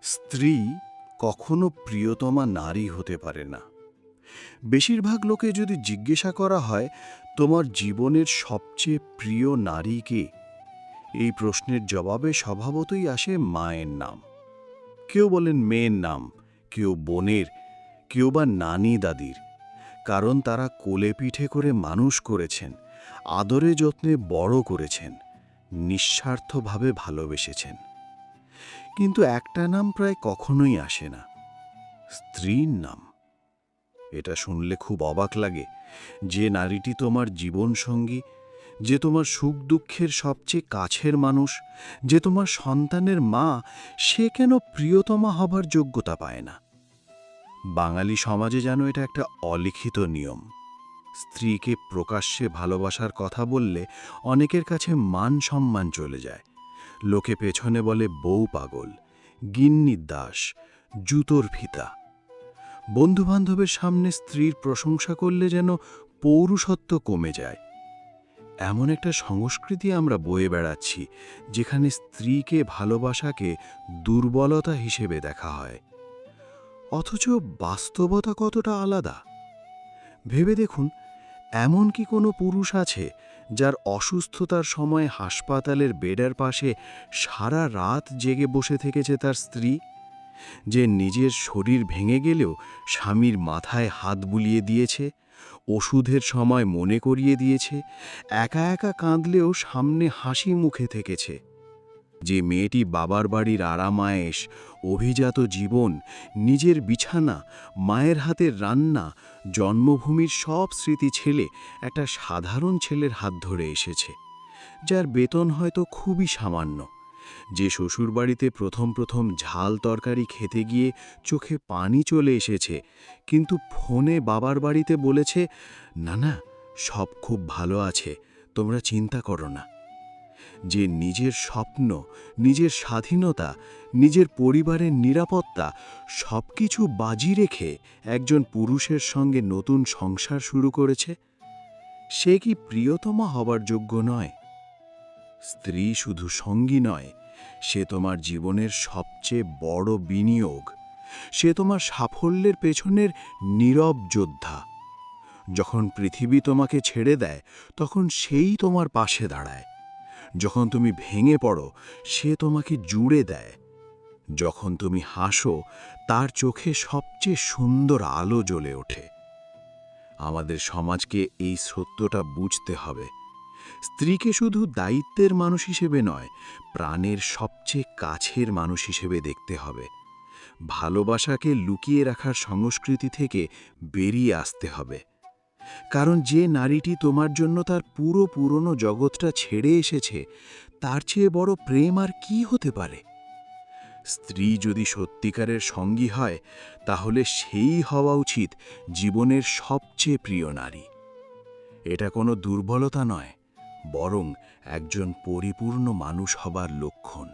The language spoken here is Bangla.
স্ত্রী কখনো প্রিয়তমা নারী হতে পারে না। বেশিরভাগ লোকে যদি জিজ্ঞাসা করা হয়, তোমার জীবনের সবচেয়ে প্রিয় নারী কে, এই প্রশ্নের জবাবে স্বভাবতই আসে মায়ের নাম। কেউ বলেন মেয়ের নাম, কেউ বোনের, কেউ বা নানি দাদির। কারণ তারা কোলে পিঠে করে মানুষ করেছেন, আদরে যত্নে বড় করেছেন, নিঃস্বার্থভাবে ভালোবেসেছেন। কিন্তু একটা নাম প্রায় কখনোই আসে না, স্ত্রীর নাম। এটা শুনলে খুব অবাক লাগে। যে নারীটি তোমার জীবনসঙ্গী, যে তোমার সুখ দুঃখের সবচেয়ে কাছের মানুষ, যে তোমার সন্তানের মা, সে কেন প্রিয়তমা হবার যোগ্যতা পায় না? বাঙালি সমাজে যেন এটা একটা অলিখিত নিয়ম। স্ত্রীকে প্রকাশ্যে ভালোবাসার কথা বললে অনেকের কাছে মান সম্মান চলে যায়। লোকে পেছনে বলে বউ পাগল, গিন্নির দাস, জুতোর ফিতা। বন্ধুবান্ধবের সামনে স্ত্রীর প্রশংসা করলে যেন পৌরুষত্ব কমে যায়। এমন একটা সংস্কৃতি আমরা বয়ে বেড়াচ্ছি, যেখানে স্ত্রীকে ভালোবাসাকে দুর্বলতা হিসেবে দেখা হয়। অথচ বাস্তবতা কতটা আলাদা ভেবে দেখুন। এমন কি কোনো পুরুষ আছে যার অসুস্থতার সময় হাসপাতালের বেডের পাশে সারা রাত জেগে বসে থেকেছে তার স্ত্রী? যে নিজের শরীর ভেঙে গেলেও স্বামীর মাথায় হাত বুলিয়ে দিয়েছে, ওষুধের সময় মনে করিয়ে দিয়েছে, একা একা কাঁদলেও সামনে হাসি মুখে থেকেছে? যে মেয়েটি বাবার বাড়ির আরামায়েশ, অভিজাত জীবন, নিজের বিছানা, মায়ের হাতের রান্না, জন্মভূমির সব স্মৃতি ছেলে একটা সাধারণ ছেলের হাত ধরে এসেছে, যার বেতন হয়তো খুবই সামান্য, যে শ্বশুরবাড়িতে প্রথম প্রথম ঝাল তরকারি খেতে গিয়ে চোখে পানি চলে এসেছে, কিন্তু ফোনে বাবার বাড়িতে বলেছে, না না, সব খুব ভালো আছে, তোমরা চিন্তা করো না। যে নিজের স্বপ্ন, নিজের স্বাধীনতা, নিজের পরিবারের নিরাপত্তা সবকিছু বাজি রেখে একজন পুরুষের সঙ্গে নতুন সংসার শুরু করেছে, সে কি প্রিয়তমা হবার যোগ্য নয়? স্ত্রী শুধু সঙ্গী নয়, সে তোমার জীবনের সবচেয়ে বড় বিনিয়োগ। সে তোমার সাফল্যের পেছনের নীরব যোদ্ধা। যখন পৃথিবী তোমাকে ছেড়ে দেয়, তখন সেই তোমার পাশে দাঁড়ায়। যখন তুমি ভেঙে পড়ো, সে তোমাকে জুড়ে দেয়। যখন তুমি হাসো, তার চোখে সবচেয়ে সুন্দর আলো জ্বলে ওঠে। আমাদের সমাজকে এই সত্যটা বুঝতে হবে। স্ত্রীকে শুধু দায়িত্বের মানুষ হিসেবে নয়, প্রাণের সবচেয়ে কাছের মানুষ হিসেবে দেখতে হবে। ভালোবাসাকে লুকিয়ে রাখার সংস্কৃতি থেকে বেরিয়ে আসতে হবে। কারণ যে নারীটি তোমার জন্য তার পুরো পুরনো জগৎটা ছেড়ে এসেছে, তার চেয়ে বড় প্রেম আর কি হতে পারে? স্ত্রী যদি সত্যিকারের সঙ্গী হয়, তাহলে সেই হওয়া উচিত জীবনের সবচেয়ে প্রিয় নারী। এটা কোনো দুর্বলতা নয়, বরং একজন পরিপূর্ণ মানুষ হবার লক্ষণ।